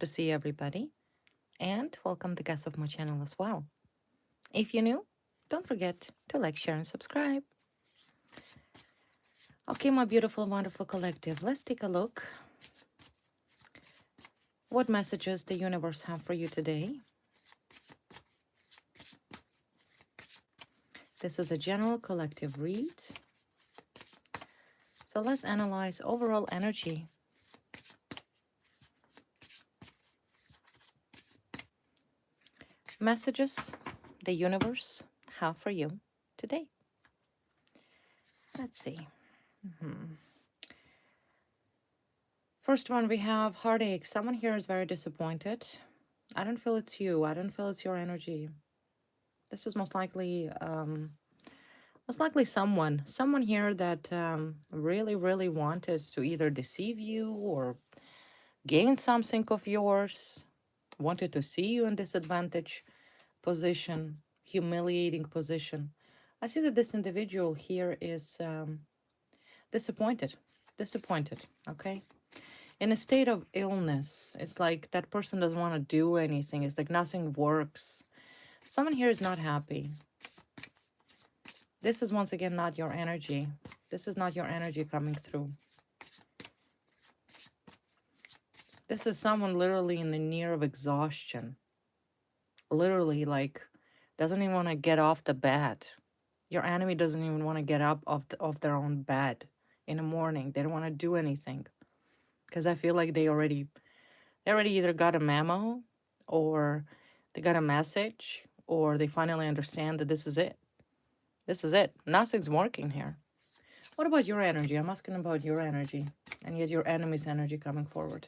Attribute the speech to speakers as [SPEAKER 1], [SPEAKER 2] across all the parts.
[SPEAKER 1] to see everybody, and welcome the guests of my channel as well. If you're new, don't forget to like, share, and subscribe. Okay, my beautiful, wonderful collective, let's take a look what messages the universe have for you today. This is a general collective read. So let's analyze overall energy. Messages the universe have for you today. Let's see. First one, we have heartache. Someone here is very disappointed. I don't feel it's you. I don't feel it's your energy. This is most likely someone here that really wanted to either deceive you or gain something of yours, wanted to see you in disadvantage position, humiliating position. I see that this individual here is disappointed, okay? In a state of illness. It's like that person doesn't want to do anything. It's like nothing works. Someone here is not happy. This is once again not your energy. This is not your energy coming through. This is someone literally in the near of exhaustion. Literally, like, doesn't even want to get off the bed. Your enemy doesn't even want to get up off their own bed in the morning. They don't want to do anything. Because I feel like they already either got a memo or they got a message or they finally understand that this is it. This is it. Nothing's working here. What about your energy? I'm asking about your energy and yet your enemy's energy coming forward.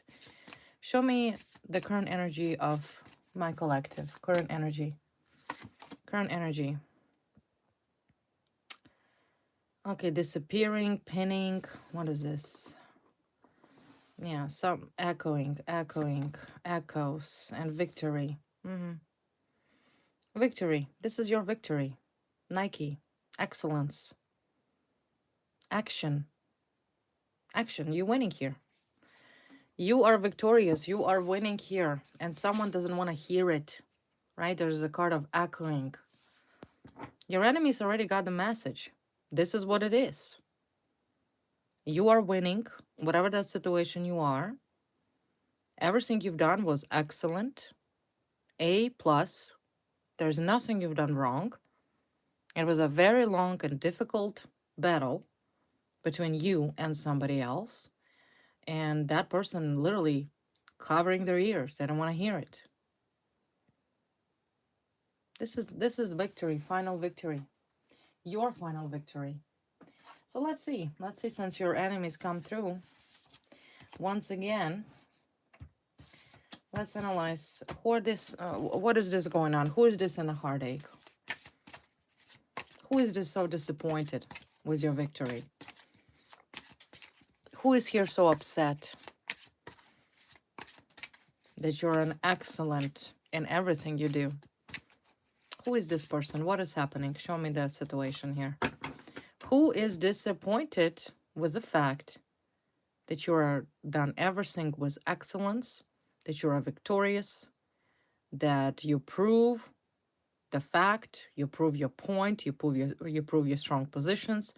[SPEAKER 1] Show me the current energy of my collective. Current energy. Current energy. Okay, disappearing, pinning. What is this? Yeah, some echoing, echoes, and victory. Victory. This is your victory. Nike. Excellence. Action. Action. You're winning here. You are victorious. You are winning here. And someone doesn't want to hear it. Right? There's a card of echoing. Your enemies already got the message. This is what it is. You are winning, whatever that situation you are. Everything you've done was excellent. A plus. There's nothing you've done wrong. It was a very long and difficult battle between you and somebody else. And that person literally covering their ears. They don't want to hear it. This is victory, final victory. Your final victory. So let's see. Let's see, since your enemies come through. Once again, let's analyze what is this going on? Who is this in a heartache? Who is this so disappointed with your victory? Who is here so upset that you're an excellent in everything you do? Who is this person? What is happening? Show me the situation here. Who is disappointed with the fact that you are done everything with excellence, that you are victorious, that you prove the fact, you prove your point, you prove your strong positions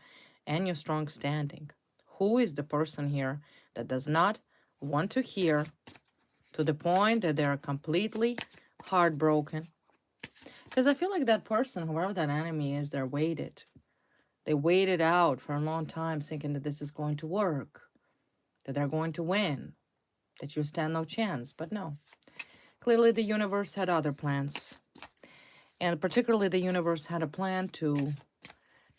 [SPEAKER 1] and your strong standing? Who is the person here that does not want to hear, to the point that they are completely heartbroken? Because I feel like that person, whoever that enemy is, they waited out for a long time thinking that this is going to work, that they're going to win, that you stand no chance. But no, clearly the universe had other plans. And particularly the universe had a plan to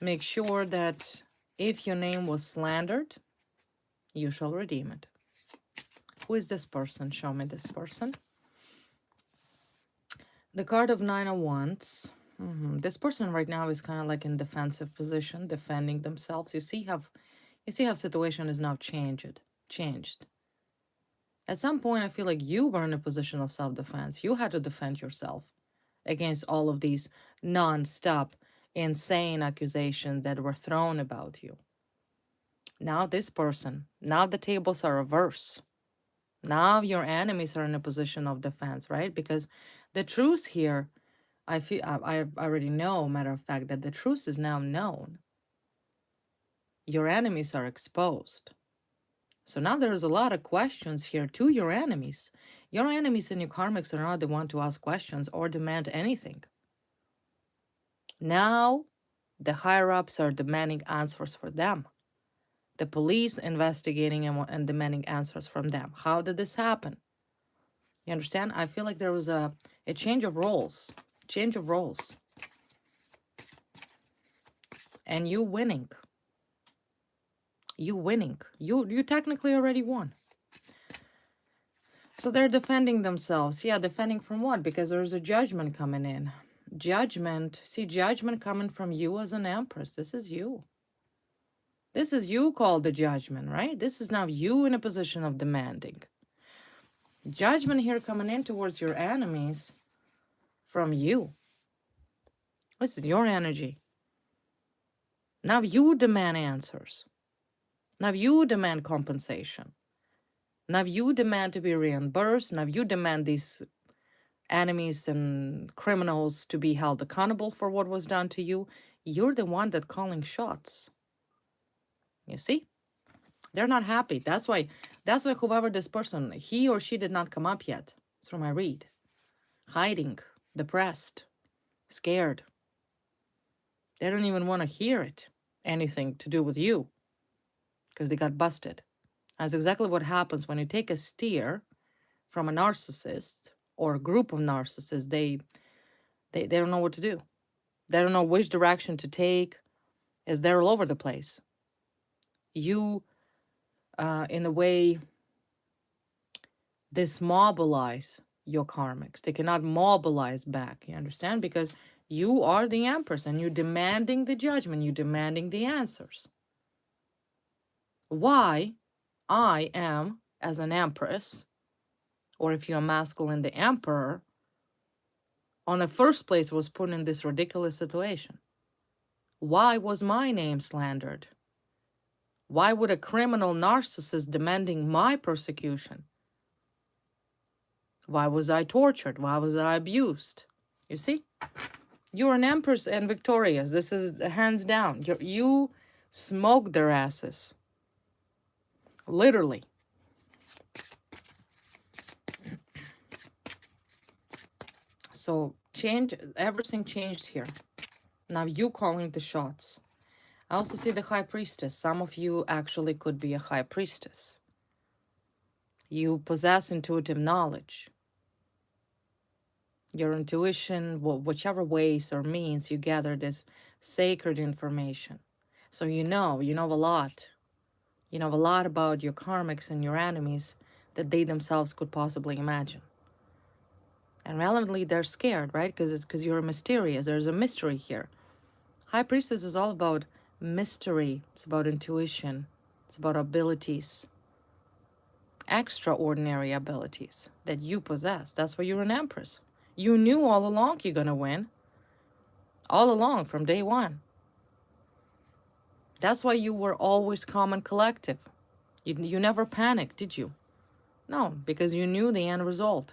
[SPEAKER 1] make sure that if your name was slandered, you shall redeem it. Who is this person? Show me this person. The card of Nine of Wands. This person right now is kind of like in defensive position, defending themselves. You see how situation is now changed. At some point, I feel like you were in a position of self-defense. You had to defend yourself against all of these non-stop, insane accusations that were thrown about you. Now this person, now the tables are reversed. Now your enemies are in a position of defense, right? Because the truth here, I feel I already know, matter of fact, that the truth is now known. Your enemies are exposed. So now there's a lot of questions here to your enemies. Your enemies and your karmics are not the one to ask questions or demand anything. Now the higher ups are demanding answers for them. The police investigating and demanding answers from them. How did this happen? You understand? I feel like there was a change of roles. Change of roles. And you winning. You winning. You technically already won. So they're defending themselves. Yeah, defending from what? Because there's a judgment coming in. Judgment. See, judgment coming from you as an empress. This is you. This is you called the judgment, right? This is now you in a position of demanding. Judgment here coming in towards your enemies from you. This is your energy. Now you demand answers. Now you demand compensation. Now you demand to be reimbursed. Now you demand these enemies and criminals to be held accountable for what was done to you. You're the one that calling shots. You see? They're not happy. That's why whoever this person, he or she did not come up yet through my read. Hiding, depressed, scared. They don't even want to hear it. Anything to do with you. Because they got busted. That's exactly what happens when you take a steer from a narcissist or a group of narcissists. They don't know what to do. They don't know which direction to take. Is they're all over the place. You, in a way, dismobilize your karmics. They cannot mobilize back. You understand? Because you are the empress and you're demanding the judgment. You're demanding the answers. Why I am, as an empress, or if you're masculine, the emperor, on the first place was put in this ridiculous situation. Why was my name slandered? Why would a criminal narcissist demanding my persecution? Why was I tortured? Why was I abused? You see? You're an empress and victorious. This is hands down. You smoked their asses. Literally. So everything changed here. Now you calling the shots. I also see the high priestess. Some of you actually could be a high priestess. You possess intuitive knowledge. Your intuition, whichever ways or means you gather this sacred information. So you know a lot. You know a lot about your karmics and your enemies that they themselves could possibly imagine. And relevantly, they're scared, right? Because you're mysterious. There's a mystery here. High priestess is all about mystery. It's about intuition. It's about abilities. Extraordinary abilities that you possess. That's why you're an empress. You knew all along you're gonna win. All along, from day one. That's why you were always calm and collective. You never panicked, did you? No, because you knew the end result.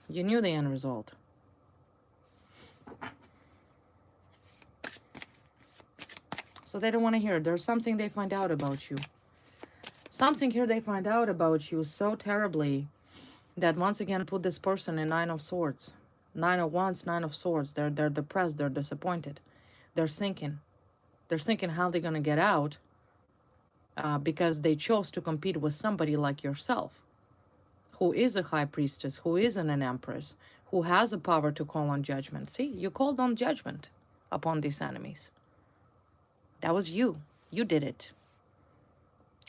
[SPEAKER 1] You knew the end result. So they don't want to hear it. There's something they find out about you. Something here they find out about you so terribly that once again put this person in Nine of Swords. Nine of Wands, Nine of Swords. They're depressed. They're disappointed. They're thinking. They're thinking how they're going to get out because they chose to compete with somebody like yourself, who is a high priestess, who is an empress, who has the power to call on judgment. See, you called on judgment upon these enemies. That was you. You did it.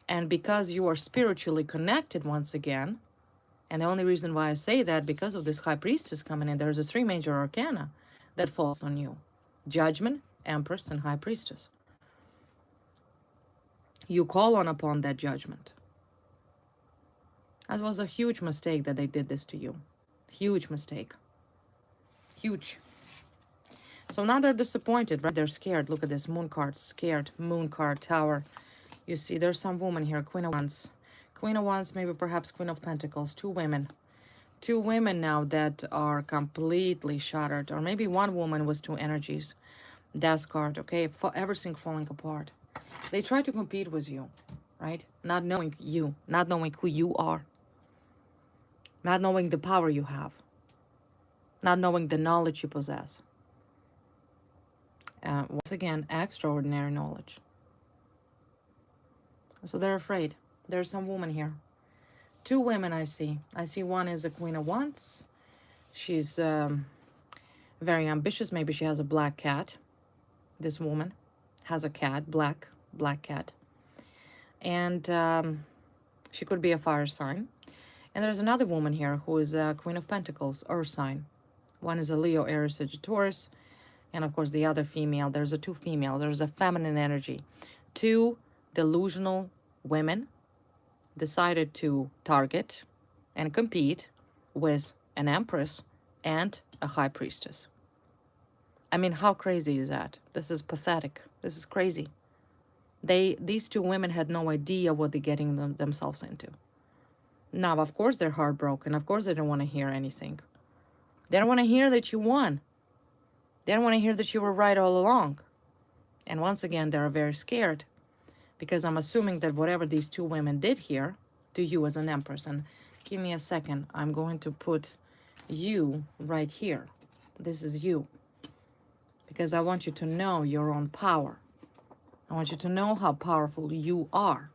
[SPEAKER 1] And because you are spiritually connected once again, and the only reason why I say that, because of this high priestess coming in, there's a 3 major arcana that falls on you. Judgment, Empress, and High Priestess. You call on upon that judgment. That was a huge mistake that they did this to you. Huge mistake. Huge. So now they're disappointed, right? They're scared. Look at this Moon card. Scared. Moon card. Tower. You see, there's some woman here. Queen of Wands. Queen of Wands, maybe perhaps Queen of Pentacles. Two women. Two women now that are completely shattered. Or maybe one woman with two energies. Death card, okay? Everything falling apart. They try to compete with you, right? Not knowing you. Not knowing who you are. Not knowing the power you have. Not knowing the knowledge you possess. Once again, extraordinary knowledge. So they're afraid. There's some woman here. Two women I see. I see one is a Queen of Wands. She's very ambitious. Maybe she has a black cat. This woman has a cat, black cat. And she could be a fire sign. And there's another woman here who is a Queen of Pentacles, earth sign. One is a Leo, Aries, Sagittarius. And of course the other female. There's a two female. There's a feminine energy. Two delusional women decided to target and compete with an empress and a high priestess. I mean, how crazy is that? This is pathetic. This is crazy. These two women had no idea what they're getting themselves into. Now, of course, they're heartbroken. Of course, they don't want to hear anything. They don't want to hear that you won. They don't want to hear that you were right all along. And once again, they're very scared because I'm assuming that whatever these two women did here to you as an empress, and give me a second, I'm going to put you right here. This is you. Because I want you to know your own power. I want you to know how powerful you are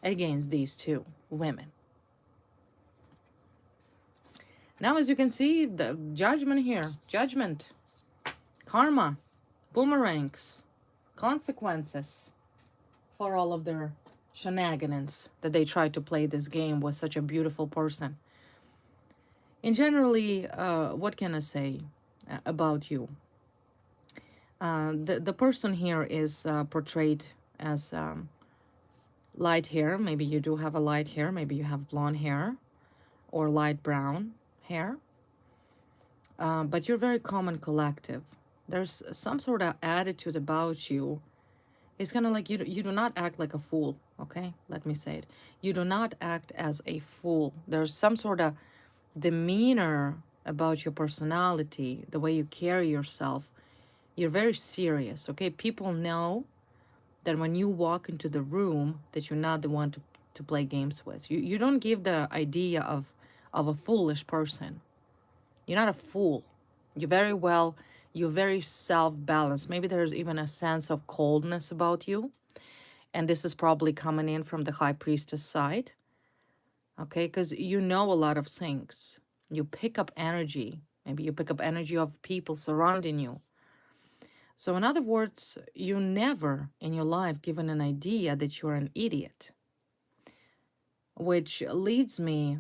[SPEAKER 1] against these two women. Now, as you can see, the judgment here. Judgment. Karma. Boomerangs. Consequences for all of their shenanigans that they try to play this game with such a beautiful person. And generally, what can I say about you? The person here is portrayed as light hair. Maybe you do have a light hair. Maybe you have blonde hair or light brown hair. But you're very calm and collective. There's some sort of attitude about you. It's kind of like you do not act like a fool, okay? Let me say it. You do not act as a fool. There's some sort of demeanor about your personality, the way you carry yourself. You're very serious, okay? People know that when you walk into the room that you're not the one to play games with. You don't give the idea of a foolish person. You're not a fool. You're very self-balanced. Maybe there's even a sense of coldness about you. And this is probably coming in from the high priestess side. Okay, because you know a lot of things. You pick up energy. Maybe you pick up energy of people surrounding you. So in other words, you never in your life given an idea that you're an idiot. Which leads me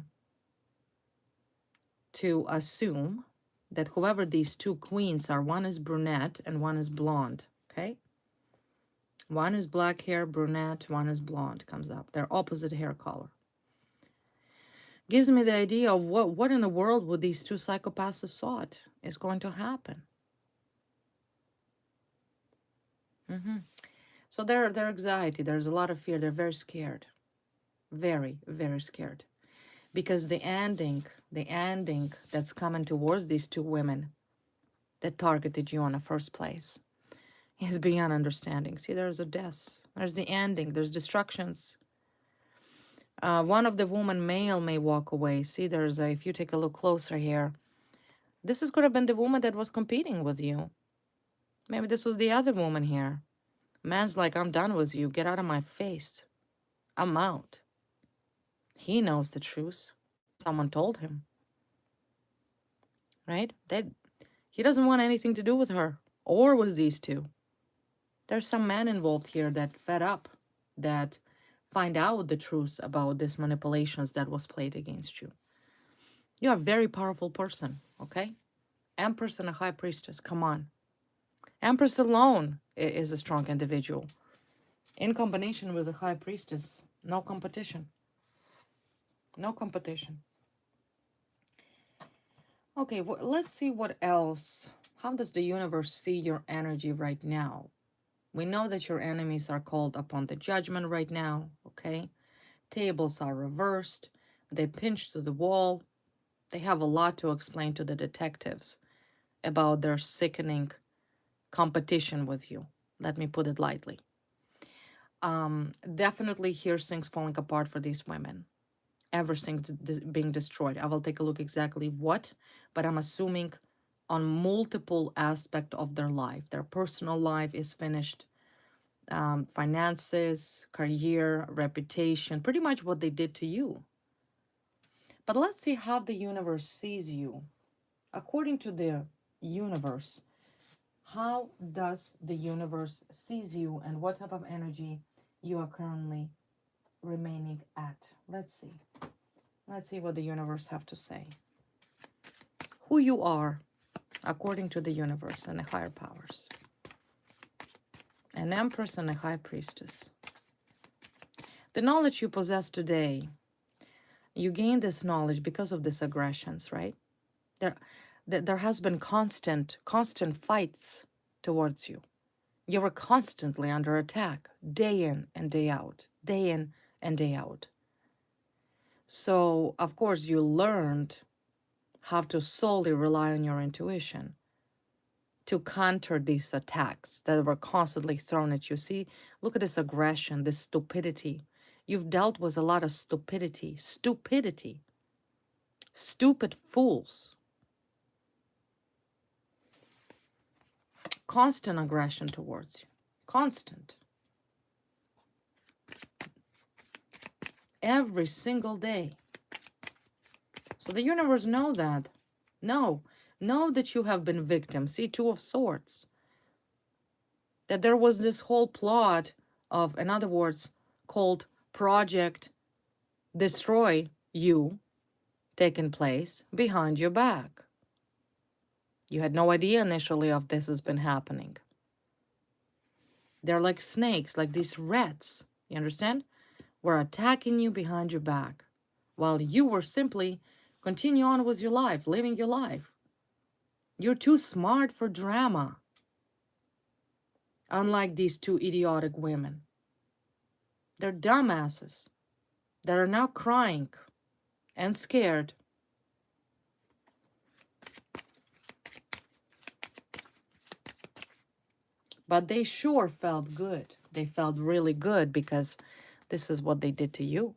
[SPEAKER 1] to assume that whoever these two queens are, one is brunette and one is blonde, okay? One is black hair, brunette, one is blonde, comes up. They're opposite hair color. Gives me the idea of what in the world would these two psychopaths have thought is going to happen. So their anxiety, there's a lot of fear. They're very scared. Very, very scared. Because the ending that's coming towards these two women that targeted you in the first place is beyond understanding. See, there's a death. There's the ending. There's destructions. One of the women, male, may walk away. See, there's if you take a look closer here, this could have been the woman that was competing with you. Maybe this was the other woman here. Man's like, I'm done with you. Get out of my face. I'm out. He knows the truth. Someone told him. Right? He doesn't want anything to do with her or with these two. There's some man involved here that fed up, that find out the truth about these manipulations that was played against you. You're a very powerful person, okay? Empress and a high priestess, come on. Empress alone is a strong individual. In combination with a high priestess, no competition. No competition. Okay, well, let's see what else. How does the universe see your energy right now? We know that your enemies are called upon the judgment right now, okay? Tables are reversed. They pinch to the wall. They have a lot to explain to the detectives about their sickening competition with you. Let me put it lightly. Definitely here's things falling apart for these women. Everything's being destroyed. I will take a look exactly what, but I'm assuming on multiple aspects of their life. Their personal life is finished. Finances, career, reputation, pretty much what they did to you. But let's see how the universe sees you. According to the universe, how does the universe sees you and what type of energy you are currently remaining at? Let's see. Let's see what the universe have to say. Who you are according to the universe and the higher powers. An empress and a high priestess. The knowledge you possess today, you gain this knowledge because of these aggressions, right? There has been constant fights towards you. You were constantly under attack, day in and day out, day in and day out. So, of course, you learned how to solely rely on your intuition to counter these attacks that were constantly thrown at you. See, look at this aggression, this stupidity. You've dealt with a lot of stupidity, stupid fools. Constant aggression towards you, constant. Every single day. So the universe know that. Know that you have been victim. See, Two of Swords. That there was this whole plot of, in other words, called Project Destroy You, taking place behind your back. You had no idea initially of this has been happening. They're like snakes, like these rats, you understand? Were attacking you behind your back while you were simply continue on with your life, living your life. You're too smart for drama. Unlike these two idiotic women. They're dumbasses that are now crying and scared. But they sure felt good. They felt really good because this is what they did to you.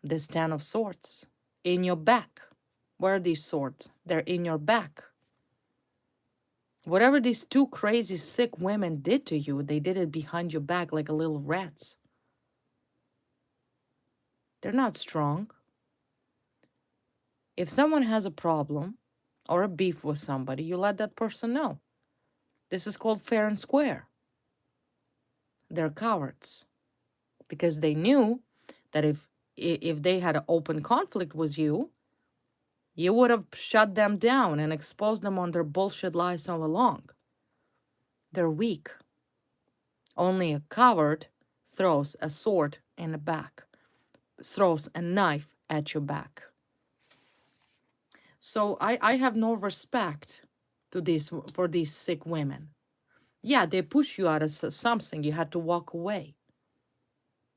[SPEAKER 1] This 10 of Swords in your back. Where are these swords? They're in your back. Whatever these two crazy sick women did to you, they did it behind your back like a little rats. They're not strong. If someone has a problem or a beef with somebody, you let that person know. This is called fair and square. They're cowards because they knew that if they had an open conflict with you, you would have shut them down and exposed them on their bullshit lies all along. They're weak. Only a coward throws a sword in the back, throws a knife at your back. So I have no respect for these sick women. Yeah, they push you out of something. You had to walk away.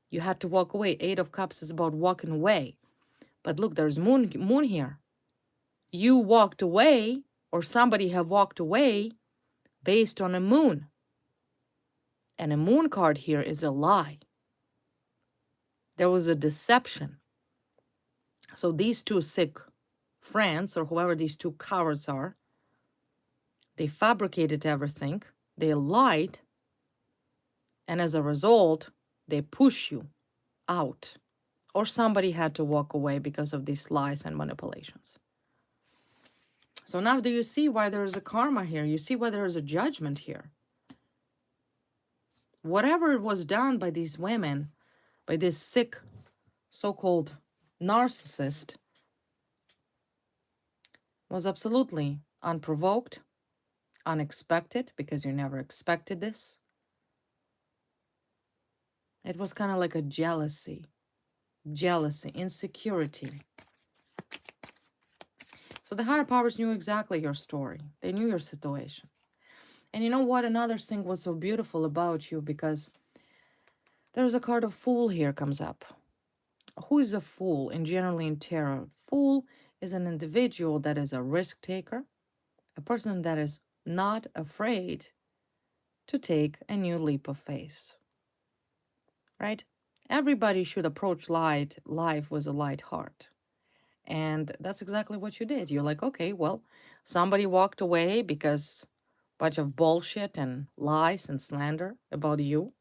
[SPEAKER 1] You had to walk away. 8 of Cups is about walking away. But look, there's moon here. You walked away, or somebody have walked away based on a moon. And a moon card here is a lie. There was a deception. So these two sick friends, or whoever these two cowards are, they fabricated everything. They lied. And as a result, they push you out. Or somebody had to walk away because of these lies and manipulations. So now do you see why there is a karma here? You see why there is a judgment here. Whatever was done by these women, by this sick so-called narcissist, was absolutely unprovoked, unexpected, because you never expected this. It was kind of like a jealousy, insecurity. So the higher powers knew exactly your story. They knew your situation. And you know what? Another thing was so beautiful about you, because There's a card of Fool here comes up. Who is a fool in generally in tarot? Fool is an individual that is a risk taker, a person that is not afraid to take a new leap of faith, right? Everybody should approach life with a light heart. And that's exactly what you did. You're like, okay, well, somebody walked away because bunch of bullshit and lies and slander about you.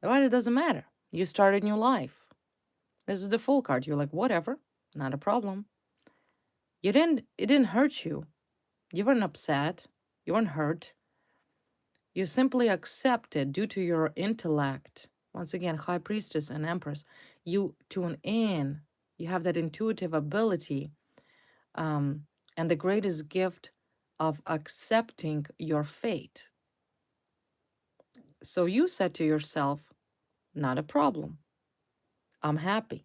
[SPEAKER 1] But it doesn't matter. You started new life. This is the Fool card. You're like, whatever, not a problem. It didn't hurt you. You weren't upset. You weren't hurt. You simply accepted due to your intellect. Once again, High Priestess and Empress, you tune in. You have that intuitive ability, and the greatest gift of accepting your fate. So you said to yourself, not a problem. I'm happy.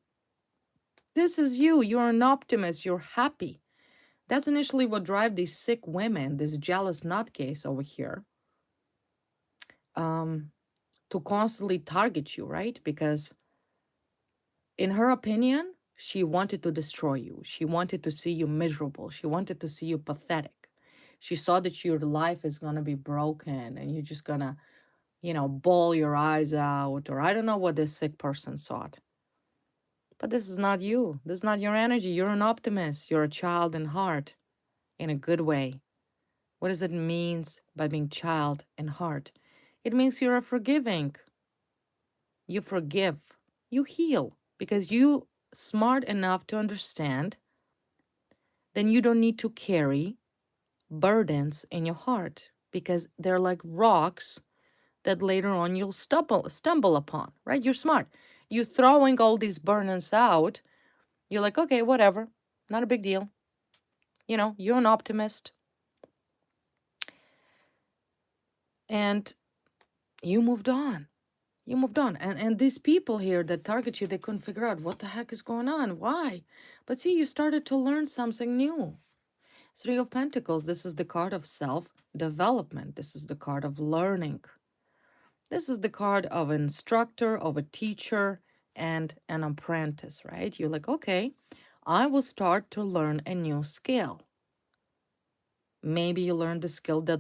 [SPEAKER 1] This is you. You're an optimist. You're happy. That's initially what drive these sick women, this jealous nutcase over here, um, to constantly target you, right? Because in her opinion, she wanted to destroy you. She wanted to see you miserable. She wanted to see you pathetic. She saw that your life is going to be broken and you're just going to, bawl your eyes out, or I don't know what this sick person thought. But this is not you. This is not your energy. You're an optimist. You're a child in heart in a good way. What does it mean by being child in heart? It means you're a forgiving. You forgive. You heal because you smart enough to understand. Then you don't need to carry burdens in your heart because they're like rocks that later on you'll stumble upon, right? You're smart. You're throwing all these burdens out. You're like, okay, whatever. Not a big deal. You're an optimist. And you moved on. You moved on. And these people here that target you, they couldn't figure out what the heck is going on. Why? But see, you started to learn something new. Three of Pentacles, this is the card of self-development. This is the card of learning. This is the card of an instructor, of a teacher, and an apprentice, right? You're like, okay, I will start to learn a new skill. Maybe you learned the skill that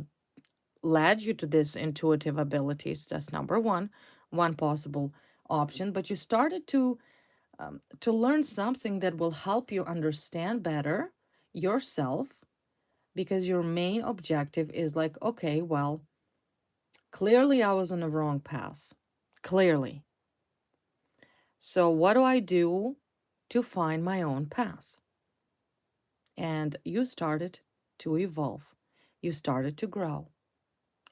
[SPEAKER 1] led you to this intuitive abilities. That's number one possible option. But you started to learn something that will help you understand better yourself, because your main objective is like, okay, well, clearly I was on the wrong path. Clearly. So what do I do to find my own path? And you started to evolve. You started to grow.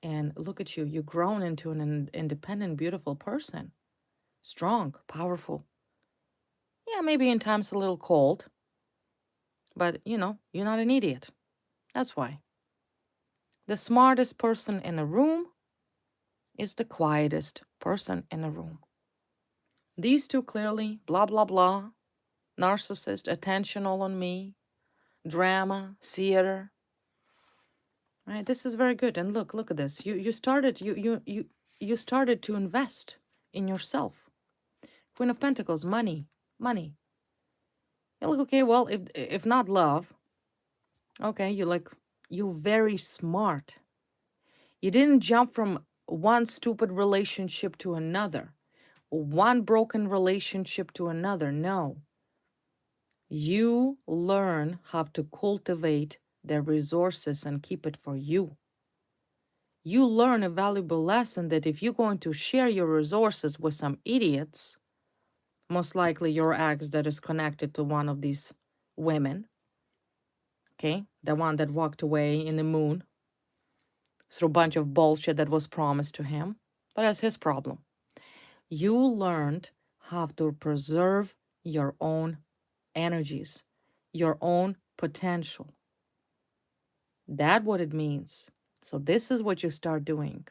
[SPEAKER 1] And look at you. You've grown into an independent, beautiful person. Strong, powerful. Yeah, maybe in times a little cold. But, you're not an idiot. That's why. The smartest person in a room is the quietest person in a room. These two clearly, blah, blah, blah, narcissist, attention all on me, drama, theater. Right? This is very good. And look at this. You started you started to invest in yourself. Queen of Pentacles, money. You're like, okay, well, if not love, okay, you're very smart. You didn't jump from one stupid relationship to another, one broken relationship to another. No. You learn how to cultivate the resources and keep it for you. You learn a valuable lesson that if you're going to share your resources with some idiots, most likely your ex that is connected to one of these women, okay, the one that walked away in the moon through a bunch of bullshit that was promised to him, but that's his problem. You learned how to preserve your own energies, your own potential. That's what it means. So this is what you start doing.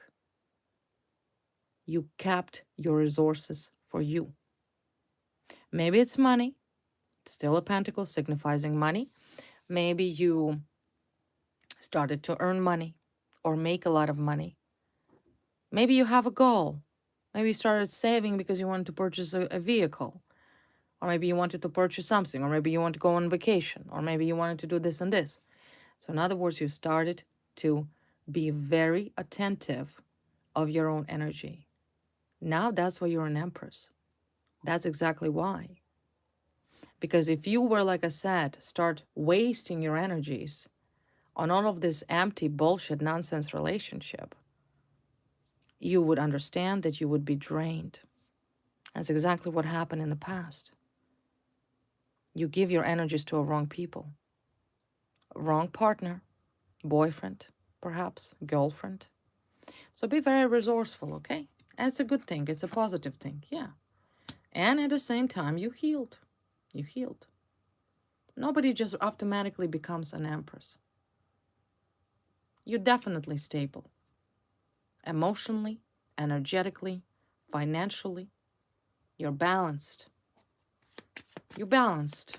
[SPEAKER 1] You kept your resources for you. Maybe it's money. Still a pentacle signifying money. Maybe you started to earn money or make a lot of money. Maybe you have a goal. Maybe you started saving because you wanted to purchase a vehicle, or maybe you wanted to purchase something, or maybe you want to go on vacation, or maybe you wanted to do this and this. So in other words, you started to be very attentive of your own energy. Now that's why you're an empress. That's exactly why. Because if you were, like I said, start wasting your energies on all of this empty bullshit nonsense relationship, you would understand that you would be drained. That's exactly what happened in the past. You give your energies to a wrong people, wrong partner, boyfriend, perhaps, girlfriend. So be very resourceful, okay? And it's a good thing. It's a positive thing, yeah. And at the same time, you healed. You healed. Nobody just automatically becomes an empress. You're definitely stable. Emotionally, energetically, financially. You're balanced. You're balanced.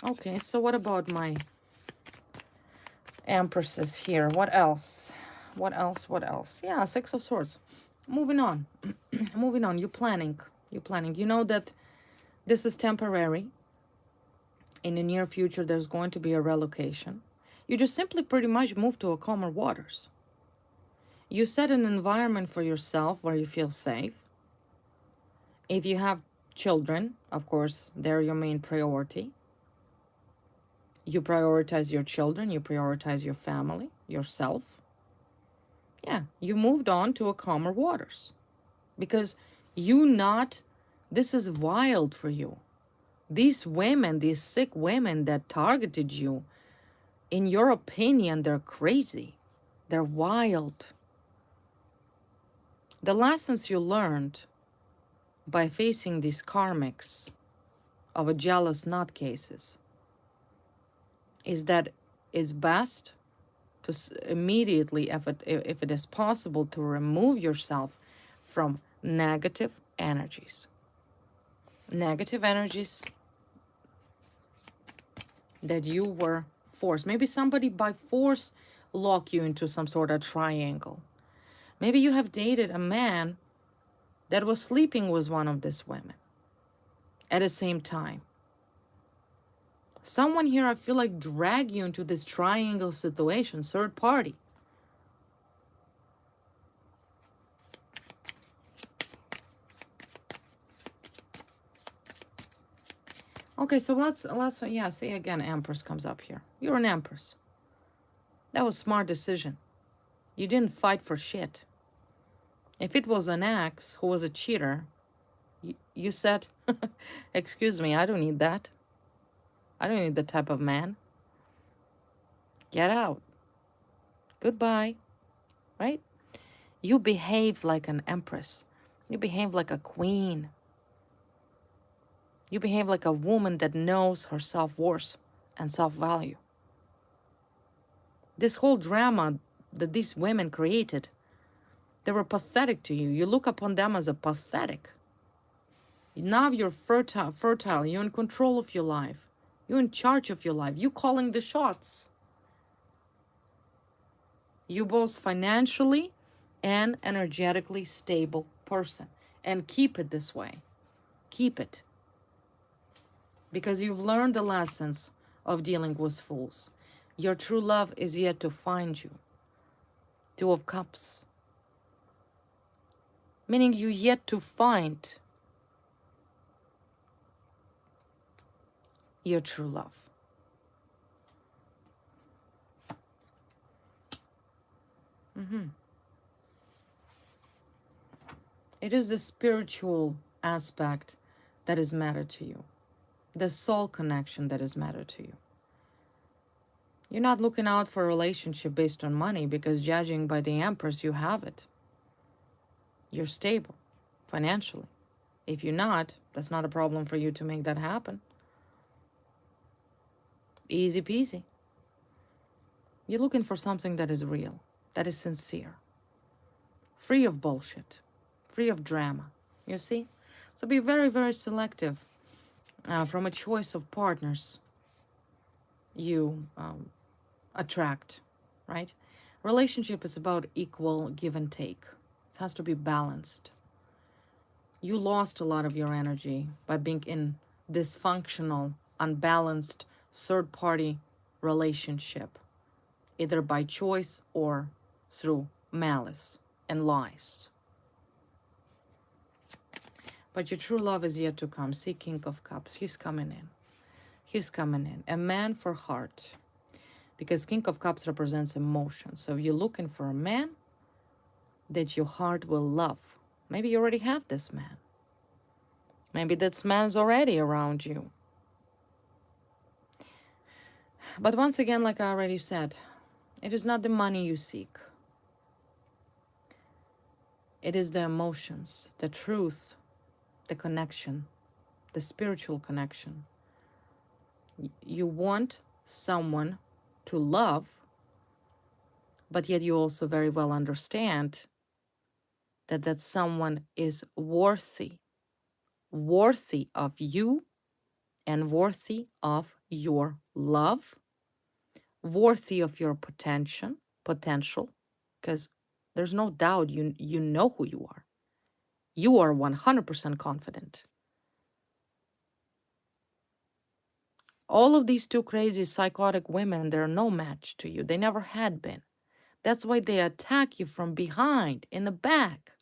[SPEAKER 1] Okay, so what about my empresses here? What else? What else? What else? Yeah, Six of Swords. Moving on. Moving on. You're planning. You're planning. You know that this is temporary. In the near future, there's going to be a relocation. You just simply pretty much move to a calmer waters. You set an environment for yourself where you feel safe. If you have children, of course, they're your main priority. You prioritize your children, you prioritize your family, yourself. Yeah, you moved on to a calmer waters. Because this is wild for you. These women, these sick women that targeted you, in your opinion, they're crazy. They're wild. The lessons you learned by facing these karmics of a jealous nutcases is that it's best to immediately, if it is possible, to remove yourself from negative energies. Negative energies that you were forced. Maybe somebody by force locked you into some sort of triangle. Maybe you have dated a man that was sleeping with one of these women at the same time. Someone here, I feel like, drag you into this triangle situation, third party. Okay, so let's yeah, see again, Empress comes up here. You're an Empress. That was a smart decision. You didn't fight for shit. If it was an ex who was a cheater, you said, excuse me, I don't need that. I don't need that type of man. Get out. Goodbye. Right? You behave like an empress. You behave like a queen. You behave like a woman that knows her self-worth and self-value. This whole drama that these women created, they were pathetic to you. You look upon them as a pathetic. Now you're fertile. You're in control of your life. You're in charge of your life. You're calling the shots. You both financially and energetically stable person. And keep it this way. Keep it. Because you've learned the lessons of dealing with fools. Your true love is yet to find you. Two of Cups. Meaning you yet to find your true love. It is the spiritual aspect that is matter to you. The soul connection that is matter to you. You're not looking out for a relationship based on money because judging by the Empress, you have it. You're stable financially. If you're not, that's not a problem for you to make that happen. Easy peasy. You're looking for something that is real, that is sincere, free of bullshit, free of drama, you see? So be very, very selective from a choice of partners you attract, right? Relationship is about equal give and take. It has to be balanced. You lost a lot of your energy by being in dysfunctional, unbalanced, third party relationship, either by choice or through malice and lies. But your true love is yet to come. See King of Cups. He's coming in. He's coming in. A man for heart. Because King of Cups represents emotion. So you're looking for a man that your heart will love. Maybe you already have this man. Maybe this man's already around you. But once again, like I already said, it is not the money you seek. It is the emotions, the truth, the connection, the spiritual connection. You want someone to love, but yet you also very well understand that that someone is worthy of you and worthy of your love, worthy of your potential, because there's no doubt you know who you are. You are 100% confident. All of these two crazy psychotic women, they're no match to you. They never had been. That's why they attack you from behind, in the back.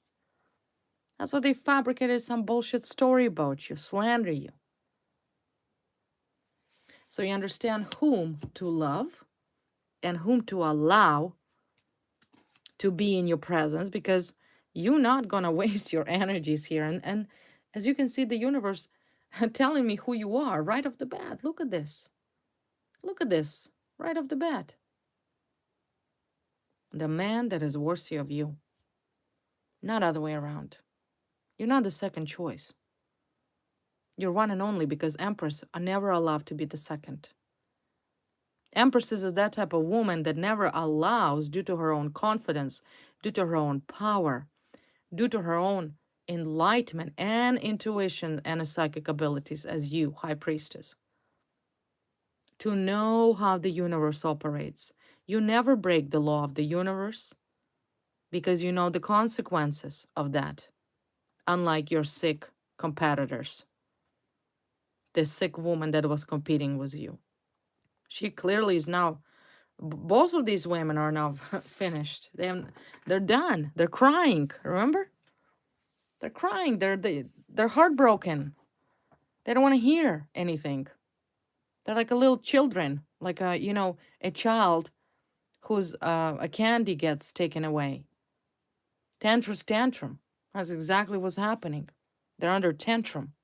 [SPEAKER 1] That's why they fabricated some bullshit story about you, slander you. So you understand whom to love and whom to allow to be in your presence, because you're not going to waste your energies here. And as you can see, the universe telling me who you are right off the bat. Look at this. Look at this right off the bat. The man that is worthy of you, not other way around. You're not the second choice. You're one and only, because Empress are never allowed to be the second. Empresses is that type of woman that never allows, due to her own confidence, due to her own power, due to her own enlightenment and intuition and psychic abilities as you, High Priestess, to know how the universe operates. You never break the law of the universe because you know the consequences of that, unlike your sick competitors, the sick woman that was competing with you. She clearly is now, both of these women are now finished. They're done. They're crying, remember? They're crying. They're heartbroken. They don't want to hear anything. They're like a little children, like a child whose a candy gets taken away. Tantrum. That's exactly what's happening. They're under tantrum.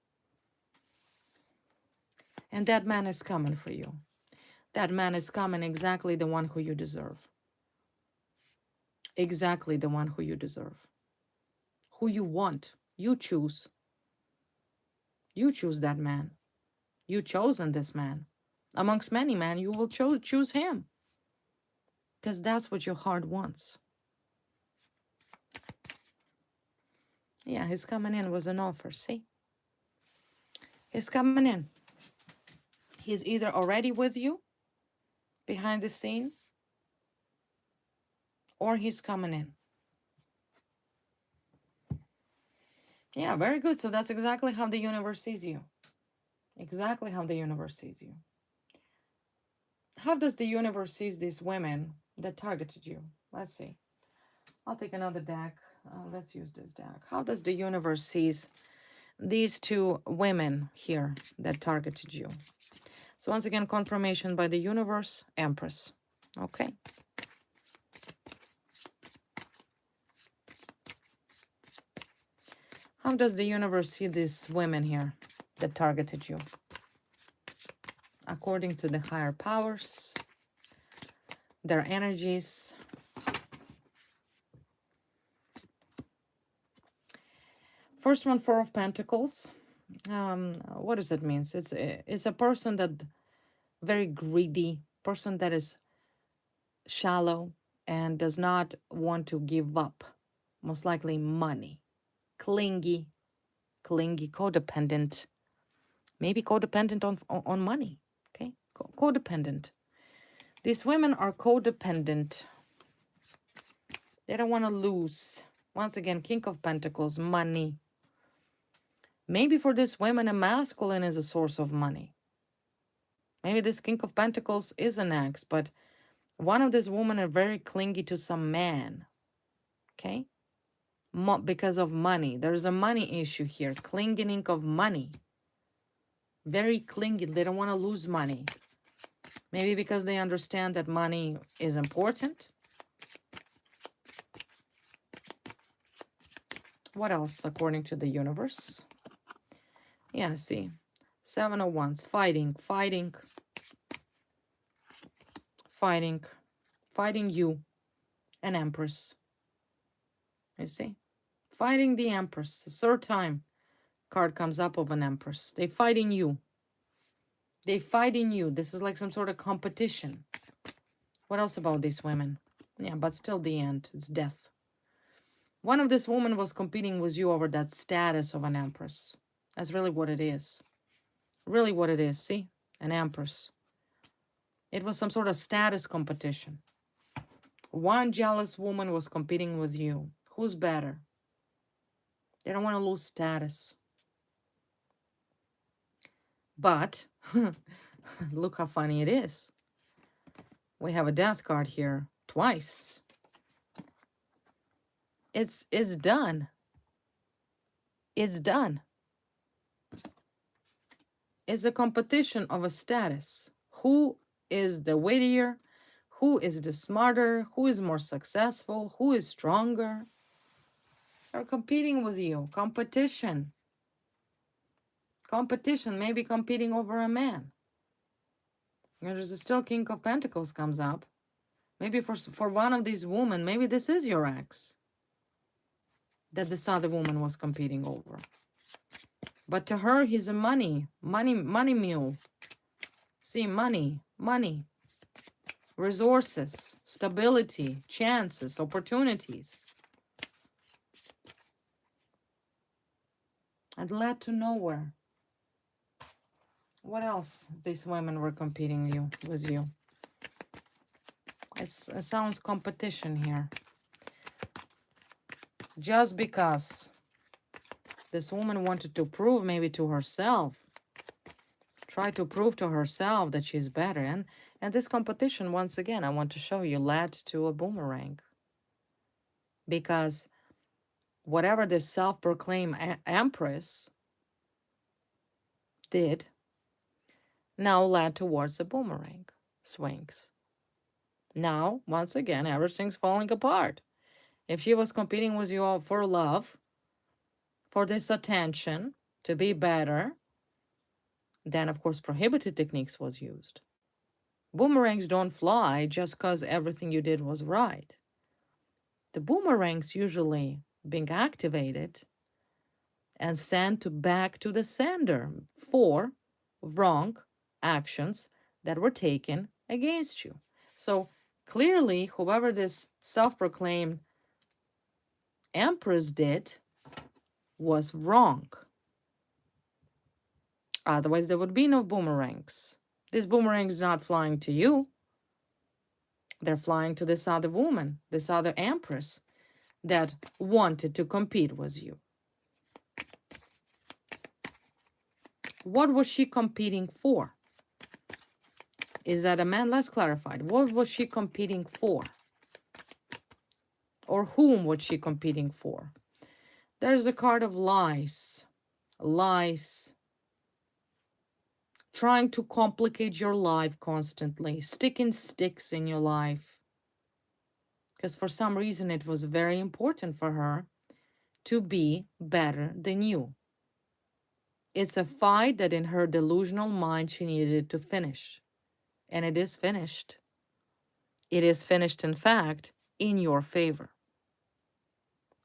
[SPEAKER 1] And that man is coming for you. That man is coming, exactly the one who you deserve. Exactly the one who you deserve. Who you want. You choose. You choose that man. You chosen this man. Amongst many men, you will choose him. Because that's what your heart wants. Yeah, he's coming in with an offer, see? He's coming in. He's either already with you, behind the scene, or he's coming in. Yeah, very good. So that's exactly how the universe sees you. Exactly how the universe sees you. How does the universe sees these women that targeted you? Let's see. I'll take another deck. Let's use this deck. How does the universe sees these two women here that targeted you? So once again, confirmation by the universe, Empress. Okay. How does the universe see these women here that targeted you? According to the higher powers, their energies. First one, Four of Pentacles. What does it mean? It's a person that very greedy, person that is shallow and does not want to give up. Most likely money. Clingy, codependent. Maybe codependent on money. Okay, codependent. These women are codependent They don't want to lose. Once again, King of Pentacles, money. Maybe for this woman, a masculine is a source of money. Maybe this King of Pentacles is an ex, but one of these women are very clingy to some man. Okay? Because of money. There's a money issue here. Clinging of money. Very clingy. They don't want to lose money. Maybe because they understand that money is important. What else according to the universe? Yeah, see. 7 of Wands. Fighting. Fighting. Fighting. Fighting you. An Empress. You see? Fighting the Empress. The third time card comes up of an Empress. They fighting you. They fighting you. This is like some sort of competition. What else about these women? Yeah, but still the end. It's death. One of these women was competing with you over that status of an Empress. That's really what it is. Really what it is. See? An Empress. It was some sort of status competition. One jealous woman was competing with you. Who's better? They don't want to lose status. But look how funny it is. We have a death card here twice. It's done. It's done. It's a competition of a status. Who is the wittier? Who is the smarter? Who is more successful? Who is stronger? They're competing with you. Competition. Competition. Maybe competing over a man. There's still King of Pentacles comes up. Maybe for one of these women, maybe this is your ex that this other woman was competing over. But to her, he's a money mule. See, money, resources, stability, chances, opportunities. And led to nowhere. What else? These women were competing with you. It sounds competition here. Just because this woman wanted to prove maybe to herself, try to prove to herself that she's better. And this competition, once again, I want to show you, led to a boomerang. Because whatever this self-proclaimed empress did, now led towards a boomerang swings. Now, once again, everything's falling apart. If she was competing with you all for love, for this attention, to be better, then of course prohibited techniques was used. Boomerangs don't fly just because everything you did was right. The boomerangs usually being activated and sent back to the sender for wrong actions that were taken against you. So clearly, whoever this self-proclaimed empress did was wrong. Otherwise, there would be no boomerangs. This boomerang is not flying to you. They're flying to this other woman, this other empress that wanted to compete with you. What was she competing for? Is that a man? Let's clarify. What was she competing for? Or whom was she competing for? There's a card of lies. Lies. Trying to complicate your life constantly. Sticking sticks in your life. Because for some reason it was very important for her to be better than you. It's a fight that in her delusional mind she needed to finish. And it is finished. It is finished, in fact, in your favor.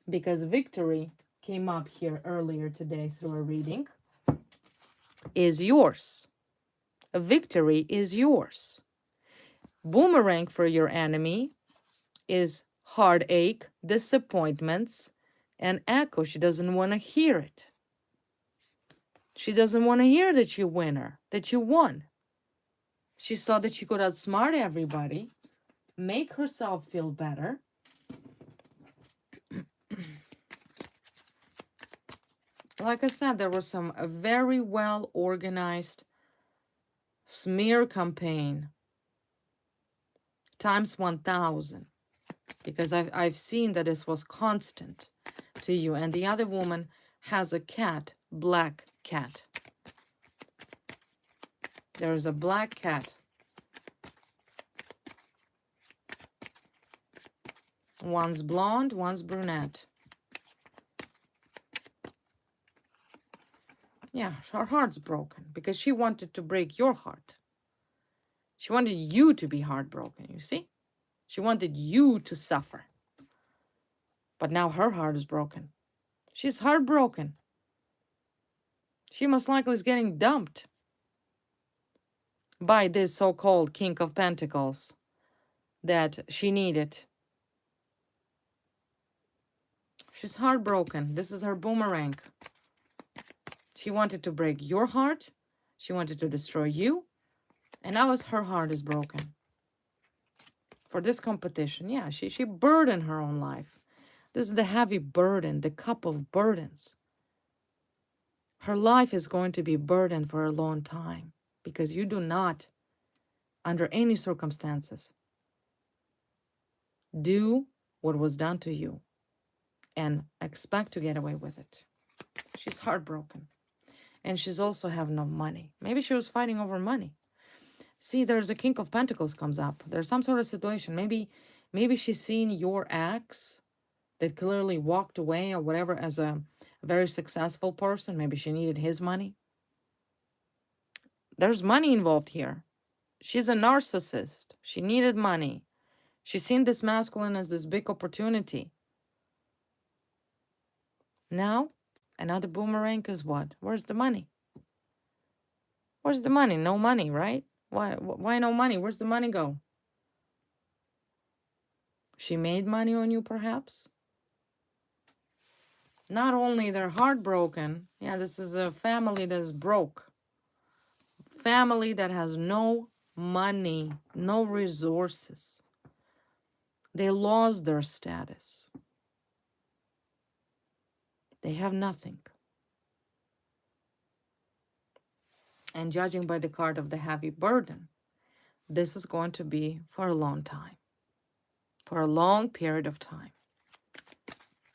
[SPEAKER 1] Because victory came up here earlier today through a reading, is yours. A victory is yours. Boomerang for your enemy is heartache, disappointments, and echo. She doesn't want to hear it. She doesn't want to hear that you winner, that you won. She saw that she could outsmart everybody, make herself feel better, Like I said, there was some very well organized smear campaign times 1,000, because I've seen that this was constant to you. And the other woman has a cat, black cat. There's a black cat. One's blonde, one's brunette. Yeah, her heart's broken because she wanted to break your heart. She wanted you to be heartbroken, you see? She wanted you to suffer. But now her heart is broken. She's heartbroken. She most likely is getting dumped by this so-called King of Pentacles that she needed. She's heartbroken. This is her boomerang. She wanted to break your heart. She wanted to destroy you. And now her heart is broken. For this competition, yeah, she burdened her own life. This is the heavy burden, the cup of burdens. Her life is going to be burdened for a long time because you do not, under any circumstances, do what was done to you and expect to get away with it. She's heartbroken. And she's also have no money. Maybe she was fighting over money. See, there's a King of Pentacles comes up. There's some sort of situation. Maybe she's seen your ex that clearly walked away or whatever as a very successful person. Maybe she needed his money. There's money involved here. She's a narcissist. She needed money. She's seen this masculine as this big opportunity. Now, another boomerang is what? Where's the money? Where's the money? No money, right? Why no money? Where's the money go? She made money on you, perhaps? Not only they're heartbroken, yeah, this is a family that's broke. Family that has no money, no resources. They lost their status. They have nothing. And judging by the card of the heavy burden, this is going to be for a long time. For a long period of time.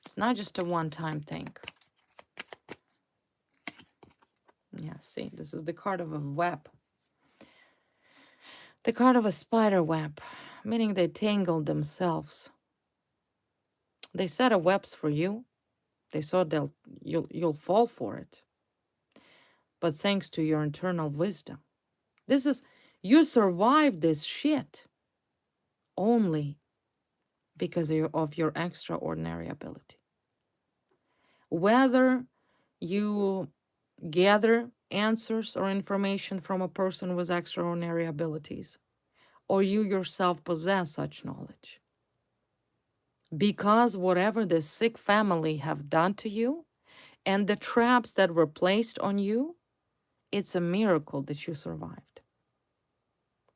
[SPEAKER 1] It's not just a one-time thing. Yeah, see, this is the card of a web. The card of a spider web, meaning they tangled themselves. They set up webs for you. They thought you'll fall for it. But thanks to your internal wisdom, you survived this shit only because of your extraordinary ability. Whether you gather answers or information from a person with extraordinary abilities, or you yourself possess such knowledge. Because whatever the sick family have done to you and the traps that were placed on you, it's a miracle that you survived.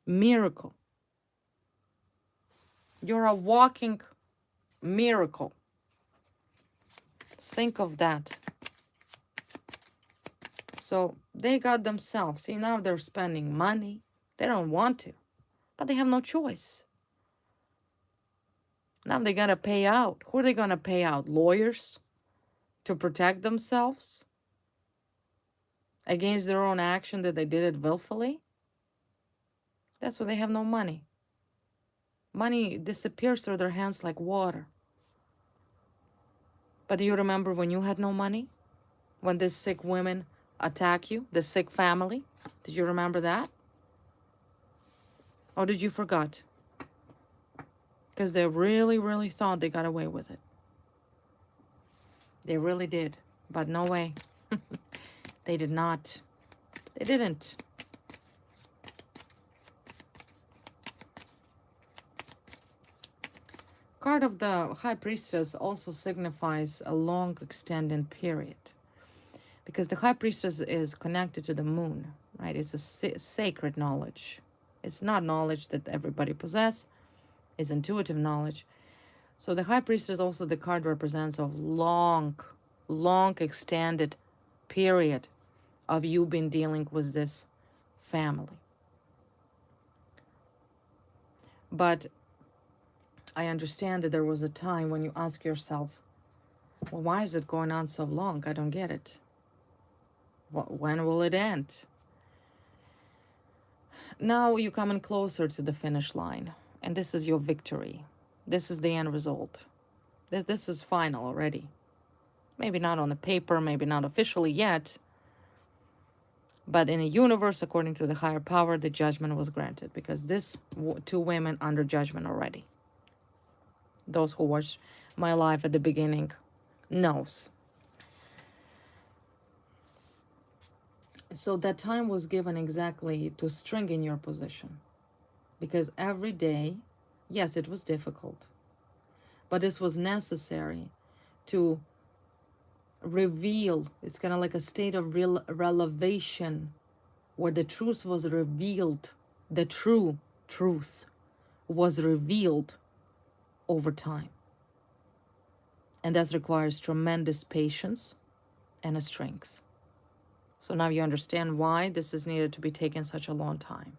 [SPEAKER 1] Miracle. You're a walking miracle. Think of that. So they got themselves. See, now they're spending money. They don't want to, but they have no choice. Now they got to pay out. Who are they going to pay out? Lawyers to protect themselves against their own action that they did it willfully? That's why they have no money. Money disappears through their hands like water. But do you remember when you had no money? When these sick women attack you, the sick family? Did you remember that? Or did you forget? Because they really, really thought they got away with it. They really did. But no way. They did not. They didn't. Card of the High Priestess also signifies a long extended period. Because the High Priestess is connected to the moon, right? It's a sacred knowledge. It's not knowledge that everybody possesses. It's intuitive knowledge. So the High Priestess also the card represents of long extended period of you been dealing with this family. But I understand that there was a time when you ask yourself, well, why is it going on so long? I don't get it. When will it end? Now you're coming closer to the finish line, and this is your victory. This is the end result. This is final already. Maybe not on the paper, maybe not officially yet, but in the universe, according to the higher power, the judgment was granted, because this two women under judgment already. Those who watched my life at the beginning knows. So that time was given exactly to string in your position, because every day, yes, it was difficult, but this was necessary to reveal. It's kind of like a state of real revelation, where the truth was revealed. The true truth was revealed over time, and that requires tremendous patience and a strength. So now you understand why this is needed to be taken such a long time.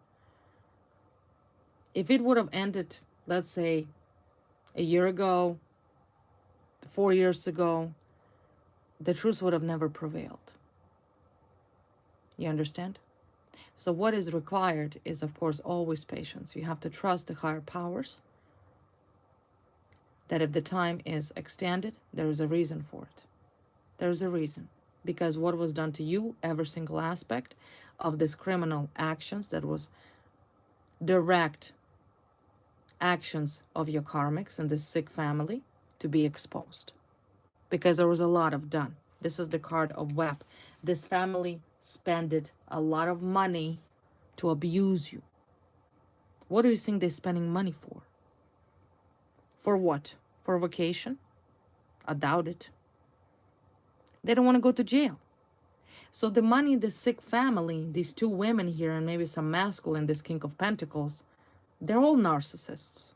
[SPEAKER 1] If it would have ended, let's say, a year ago, 4 years ago, the truth would have never prevailed. You understand? So what is required is, of course, always patience. You have to trust the higher powers, that if the time is extended, there is a reason for it. There is a reason. Because what was done to you, every single aspect of this criminal actions, that was direct actions of your karmics and this sick family, to be exposed. Because there was a lot of done. This is the card of WEP. This family spent a lot of money to abuse you. What do you think they're spending money for? For what? For vacation? I doubt it. They don't want to go to jail. So the money, the sick family, these two women here, and maybe some masculine, this King of Pentacles, they're all narcissists.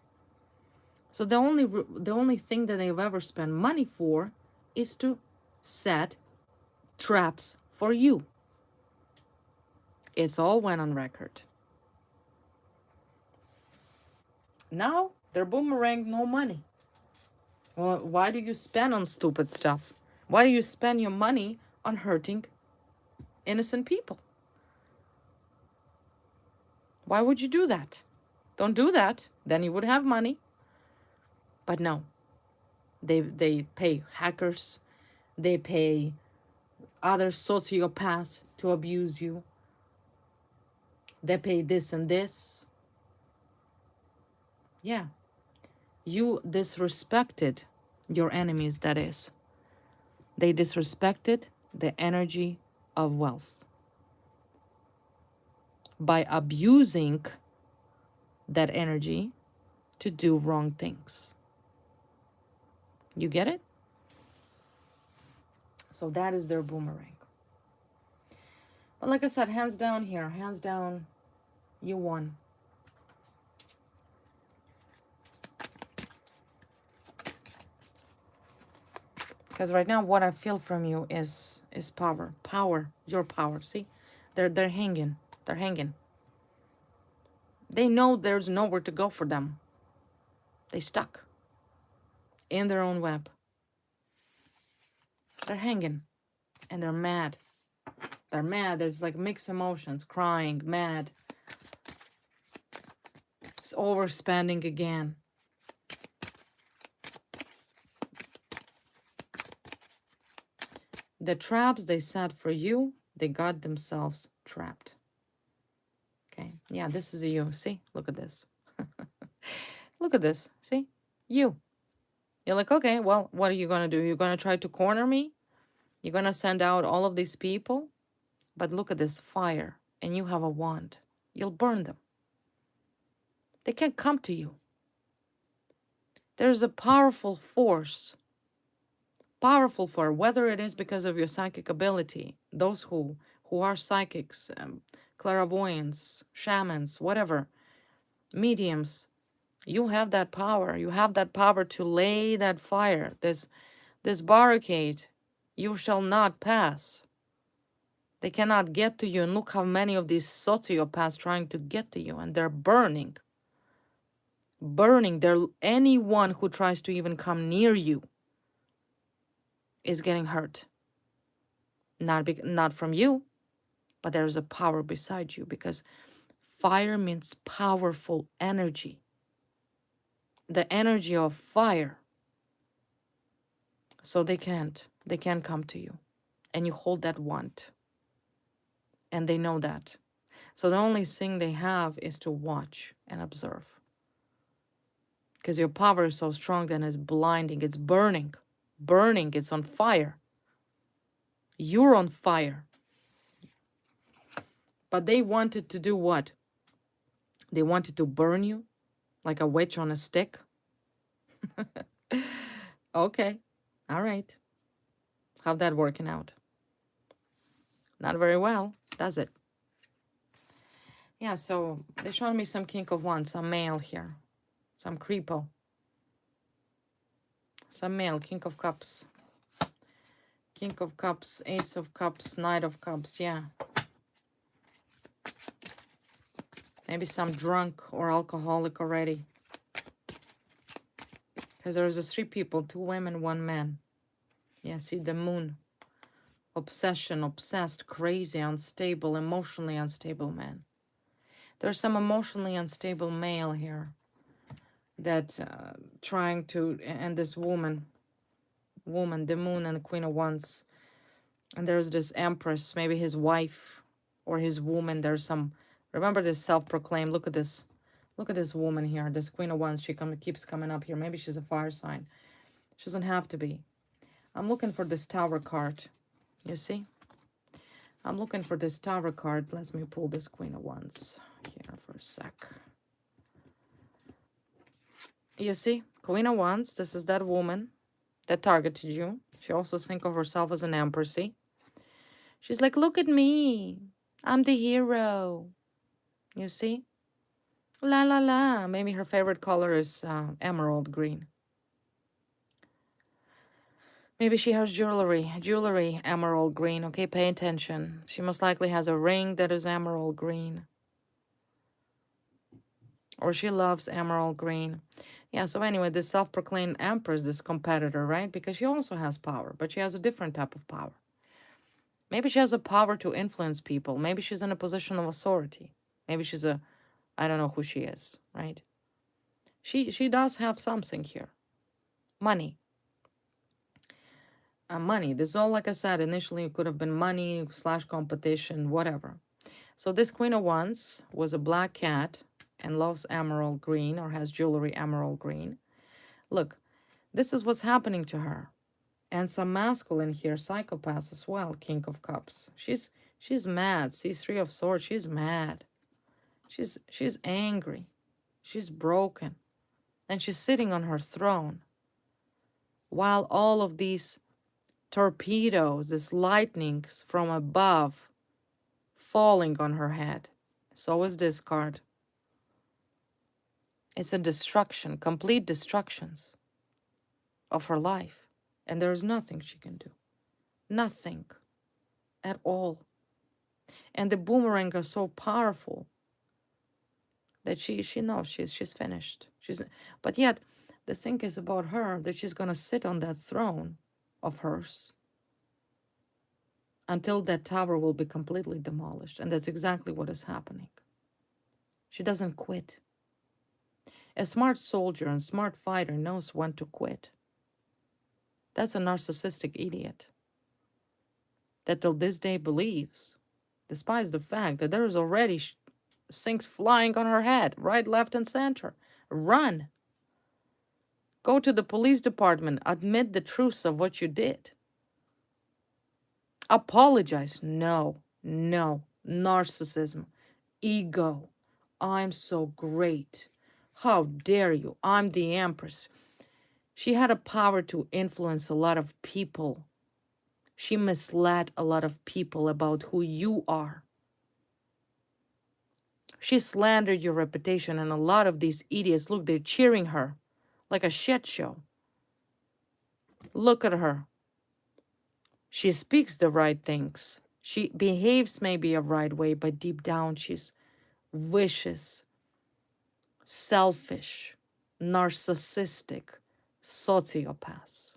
[SPEAKER 1] So the only thing that they've ever spent money for is to set traps for you. It's all went on record. Now they're boomerang no money. Well, why do you spend on stupid stuff? Why do you spend your money on hurting innocent people? Why would you do that? Don't do that. Then you would have money. But no. They pay hackers. They pay other sociopaths to abuse you. They pay this and this. Yeah. You disrespected your enemies, that is. They disrespected the energy of wealth by abusing that energy to do wrong things. You get it? So that is their boomerang. But like I said, hands down here, hands down, you won. Because right now what I feel from you is power. Power, your power. See? They're hanging. They're hanging. They know there's nowhere to go for them. They stuck in their own web. They're hanging. And they're mad. They're mad. There's like mixed emotions. Crying, mad. It's overspending again. The traps they set for you, they got themselves trapped. Okay, yeah, this is you. See, look at this. Look at this. See, you. You're like, okay, well, what are you going to do? You're going to try to corner me? You're going to send out all of these people? But look at this fire, and you have a wand. You'll burn them. They can't come to you. There's a powerful force, whether it is because of your psychic ability, those who are psychics, clairvoyants, shamans, whatever, mediums, you have that power. You have that power to lay that fire, this barricade, you shall not pass. They cannot get to you. And look how many of these sociopaths trying to get to you. And they're burning. Burning. Anyone who tries to even come near you is getting hurt. Not from you, but there's a power beside you, because fire means powerful energy. The energy of fire. So they can't come to you. And you hold that want. And they know that. So the only thing they have is to watch and observe. Because your power is so strong that it's blinding. It's burning. Burning. It's on fire. You're on fire. But they wanted to do what? They wanted to burn you like a witch on a stick. Okay. All right. How's that working out? Not very well, does it? Yeah, so they're showing me some King of Wands, some male here. Some creepo. Some male, King of Cups. King of Cups, Ace of Cups, Knight of Cups, yeah. Maybe some drunk or alcoholic already. Because there's a 3 people, 2 women, 1 man. Yeah, see the moon. Obsession, obsessed, crazy, unstable, emotionally unstable man. There's some emotionally unstable male here that trying to, and this woman, the moon and the Queen of Wands. And there's this Empress, maybe his wife or his woman. There's some, remember this self-proclaimed, look at this woman here, this Queen of Wands. She keeps coming up here. Maybe she's a fire sign. She doesn't have to be. I'm looking for this Tower card. You see? I'm looking for this Tower card. Let me pull this Queen of Wands here for a sec. You see? Queen of Wands. This is that woman that targeted you. She also thinks of herself as an empress. See? She's like, look at me. I'm the hero. You see? La la la. Maybe her favorite color is emerald green. Maybe she has jewelry, emerald green. Okay, pay attention. She most likely has a ring that is emerald green. Or she loves emerald green. Yeah, so anyway, this self-proclaimed empress, this competitor, right? Because she also has power, but she has a different type of power. Maybe she has a power to influence people. Maybe she's in a position of authority. Maybe she's I don't know who she is, right? She does have something here. Money. Money. This is all, like I said, initially it could have been money / competition, whatever. So this Queen of Wands was a black cat and loves emerald green, or has jewelry emerald green. Look, this is what's happening to her. And some masculine here, psychopaths as well, King of Cups. She's mad. See, 3 of Swords, she's mad. She's angry. She's broken. And she's sitting on her throne. While all of these torpedoes, these lightnings from above, falling on her head. So is this card. It's a destruction, complete destructions of her life. And there's nothing she can do. Nothing at all. And the boomerang are so powerful that she knows she's finished. But yet, the thing is about her that she's going to sit on that throne of hers until that tower will be completely demolished. And that's exactly what is happening. She doesn't quit. A smart soldier and smart fighter knows when to quit. That's a narcissistic idiot that till this day believes, despite the fact that there is already things flying on her head, right, left, and center. Run. Go to the police department. Admit the truth of what you did. Apologize. No. Narcissism. Ego. I'm so great. How dare you? I'm the Empress. She had a power to influence a lot of people. She misled a lot of people about who you are. She slandered your reputation, and a lot of these idiots, look, they're cheering her like a shit show. Look at her. She speaks the right things. She behaves maybe a right way, but deep down she's vicious, selfish, narcissistic, sociopath,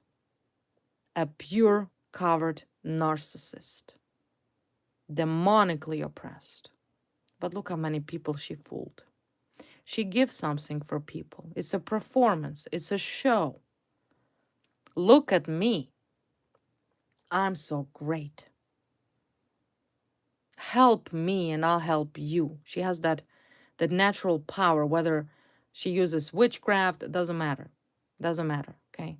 [SPEAKER 1] a pure covered narcissist, demonically oppressed. But look how many people she fooled. She gives something for people. It's a performance, it's a show. Look at me. I'm so great. Help me and I'll help you. She has that natural power, whether she uses witchcraft, it doesn't matter. Doesn't matter, okay?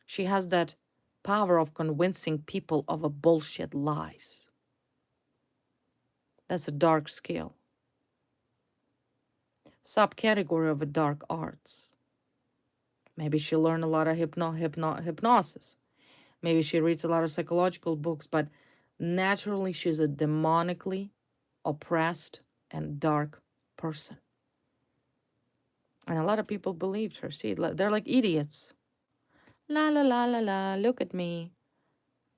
[SPEAKER 1] She has that power of convincing people of a bullshit lies. That's a dark skill. Subcategory of a dark arts. Maybe she learned a lot of hypnosis. Maybe she reads a lot of psychological books, but naturally she's a demonically oppressed and dark person. And a lot of people believed her. See, they're like idiots. La la la la la, look at me.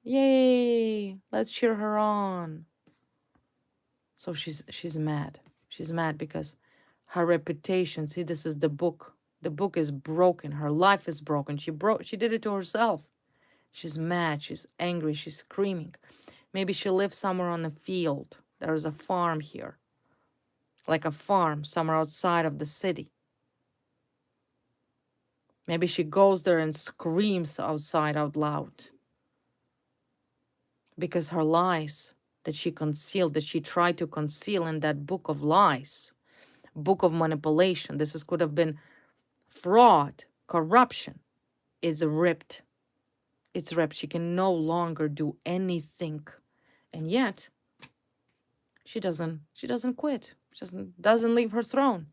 [SPEAKER 1] Yay, let's cheer her on. So she's mad. She's mad because her reputation, see, this is the book. The book is broken. Her life is broken. She did it to herself. She's mad, she's angry, she's screaming. Maybe she lives somewhere on the field. There's a farm here. Like a farm somewhere outside of the city. Maybe she goes there and screams outside out loud. Because her lies that she concealed, that she tried to conceal in that book of lies, book of manipulation, could have been fraud, corruption, is ripped. It's ripped. She can no longer do anything. And yet, she doesn't quit. She doesn't leave her throne.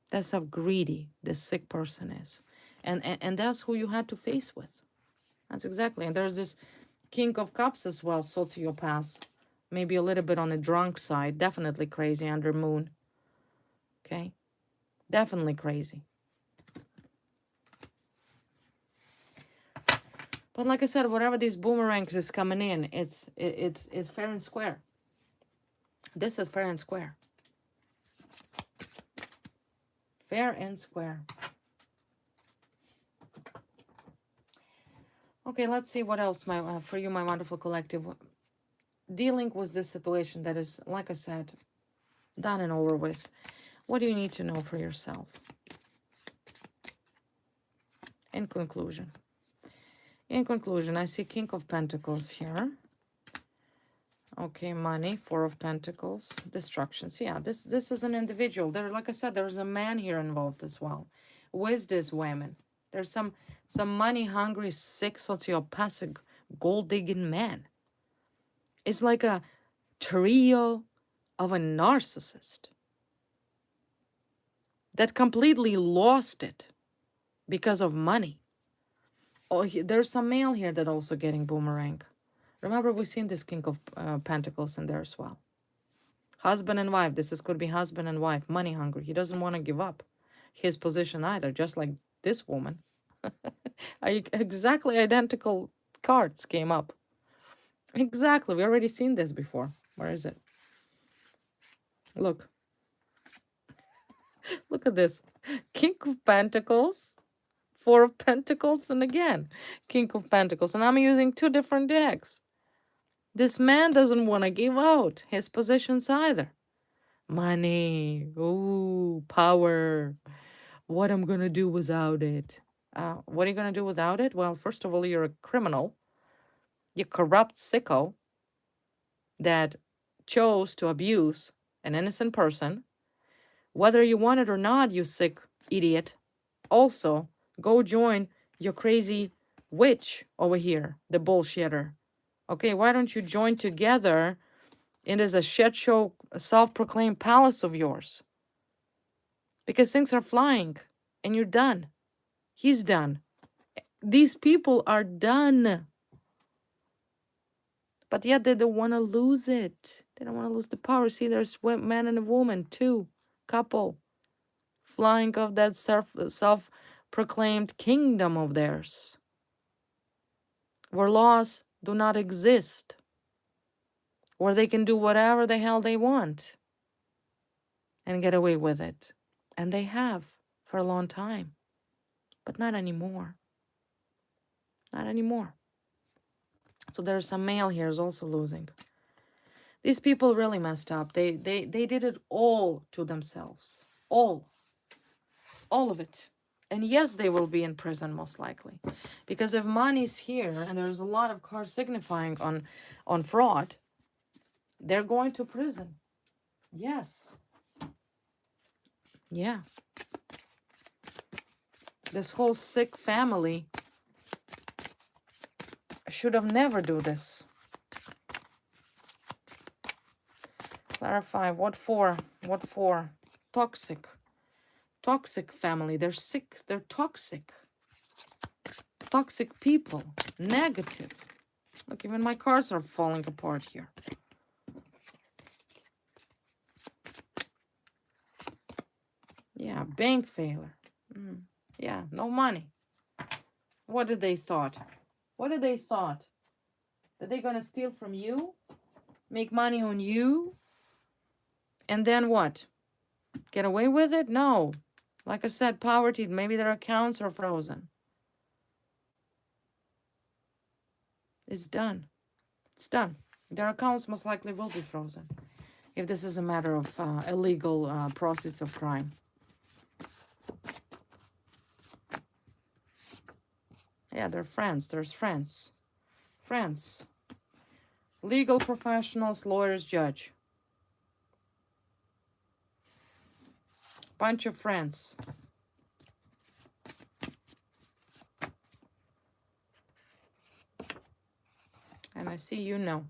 [SPEAKER 1] That's how greedy this sick person is. And that's who you had to face with. That's exactly. And there's this King of Cups as well, sociopath. Maybe a little bit on the drunk side. Definitely crazy under moon. Okay? Definitely crazy. But like I said, whatever these boomerangs is coming in, it's fair and square. This is fair and square. Fair and square. Okay, let's see what else for you, my wonderful collective. Dealing with this situation that is, like I said, done and over with. What do you need to know for yourself? In conclusion. In conclusion, I see King of Pentacles here. Okay, money, Four of Pentacles, destructions. Yeah, this is an individual. There, like I said, there's a man here involved as well. With this women, there's some money-hungry, sick, sociopathic, gold-digging man. It's like a trio of a narcissist that completely lost it because of money. Oh, there's some male here that also getting boomerang. Remember, we've seen this King of Pentacles in there as well. Husband and wife. Could be husband and wife. Money hungry. He doesn't want to give up his position either, just like this woman. Exactly identical cards came up. Exactly. We already seen this before. Where is it? Look. Look at this. King of Pentacles. Four of Pentacles. And again, King of Pentacles. And I'm using two different decks. This man doesn't want to give out his positions either. Money. Ooh, power. What I'm going to do without it. What are you going to do without it? Well, first of all, you're a criminal. You corrupt sicko that chose to abuse an innocent person. Whether you want it or not, you sick idiot. Also, go join your crazy witch over here, the bullshitter. Okay, why don't you join together in this a shit show self-proclaimed palace of yours? Because things are flying and you're done. He's done. These people are done. But yet they don't want to lose it. They don't want to lose the power. See, there's a man and a woman, two couple, flying off that self-proclaimed kingdom of theirs. where laws do not exist, where they can do whatever the hell they want and get away with it. And they have for a long time, but not anymore. Not anymore. So there's some male here is also losing. These people really messed up. They did it all to themselves. All of it. And yes, they will be in prison most likely. Because if money's here and there's a lot of cards signifying on fraud, they're going to prison. Yes. Yeah. This whole sick family should have never do this. Clarify. What for? What for? Toxic. Toxic family. They're sick. They're toxic. Toxic people. Negative. Look, even my cards are falling apart here. Yeah, bank failure. Yeah, no money. What did they thought? What did they thought? That they're gonna steal from you? Make money on you? And then what? Get away with it? No. Like I said, poverty, maybe their accounts are frozen. It's done. It's done. Their accounts most likely will be frozen if this is a matter of illegal proceeds of crime. Yeah, they're friends. There's friends. Friends. Legal professionals, lawyers, judge. Bunch of friends. And I see you know.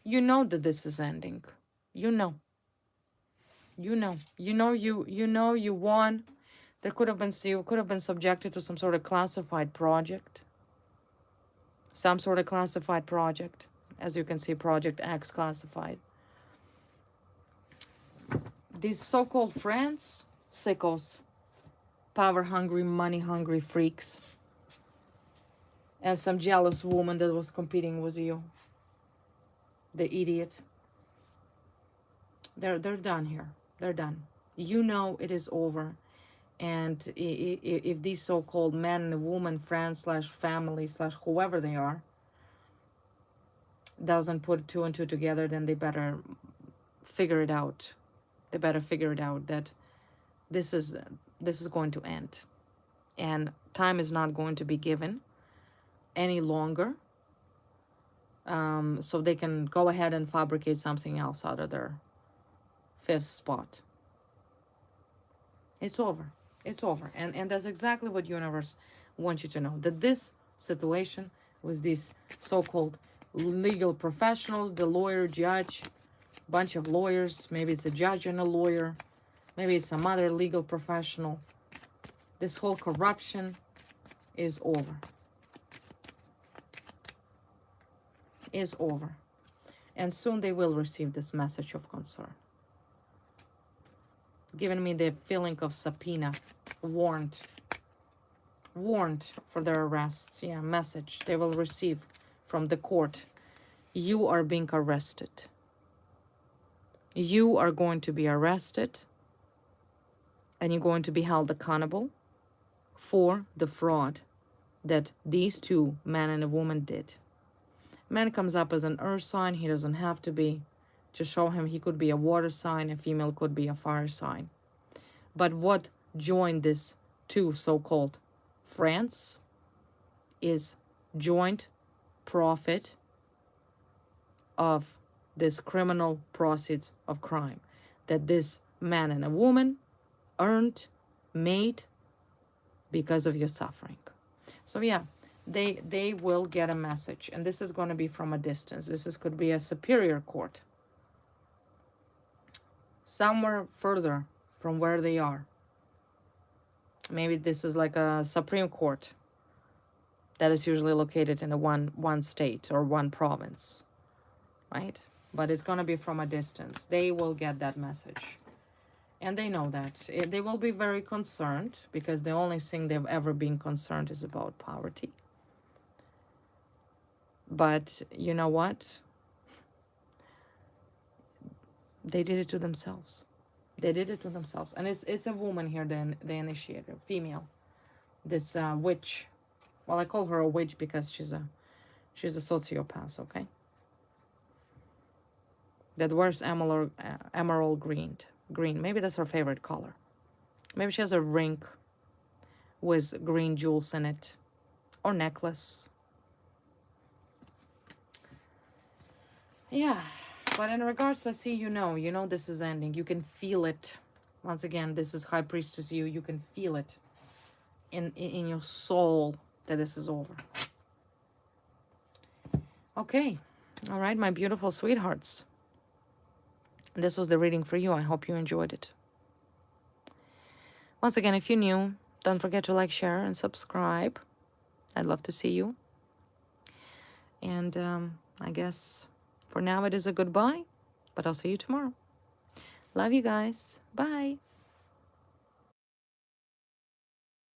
[SPEAKER 1] You know that this is ending. You know. You know. You know you won. There could have been, you could have been subjected to some sort of classified project. Some sort of classified project. As you can see, Project X classified. These so-called friends, sickos, power-hungry, money-hungry freaks. And some jealous woman that was competing with you. The idiot. They're done here. They're done. You know it is over. And if these so-called men and women, friends slash family slash whoever they are, doesn't put two and two together, then they better figure it out. They better figure it out that this is going to end. And time is not going to be given any longer. So they can go ahead and fabricate something else out of their fifth spot. It's over. It's over. And that's exactly what universe wants you to know. That this situation with these so-called legal professionals, the lawyer, judge, bunch of lawyers, maybe it's a judge and a lawyer, maybe it's some other legal professional. This whole corruption is over. Is over. And soon they will receive this message of concern. Giving me the feeling of subpoena, warned for their arrests. Yeah, message they will receive from the court. You are being arrested. You are going to be arrested, and you're going to be held accountable for the fraud that these two, man and a woman, did. Man comes up as an earth sign. He doesn't have to be. To show him he could be a water sign, a female could be a fire sign. But what joined these two so-called friends is joint profit of this criminal proceeds of crime that this man and a woman earned, made because of your suffering. So yeah, they will get a message, and this is going to be from a distance. Could be a superior court. Somewhere further from where they are. Maybe this is like a Supreme Court that is usually located in a one state or one province, right? But it's going to be from a distance. They will get that message. And they know that. They will be very concerned because the only thing they've ever been concerned is about poverty. But you know what? They did it to themselves. They did it to themselves. And it's a woman here, the initiator, female. This witch. Well, I call her a witch because she's a sociopath, okay? That wears emerald green. Green. Maybe that's her favorite color. Maybe she has a ring with green jewels in it. Or necklace. Yeah. But in regards to see, you know this is ending. You can feel it. Once again, this is High Priestess you can feel it in your soul that this is over. Okay. All right, my beautiful sweethearts. This was the reading for you. I hope you enjoyed it. Once again, if you're new, don't forget to like, share, and subscribe. I'd love to see you. And I guess for now it is a goodbye, but I'll see you tomorrow. Love you guys. Bye.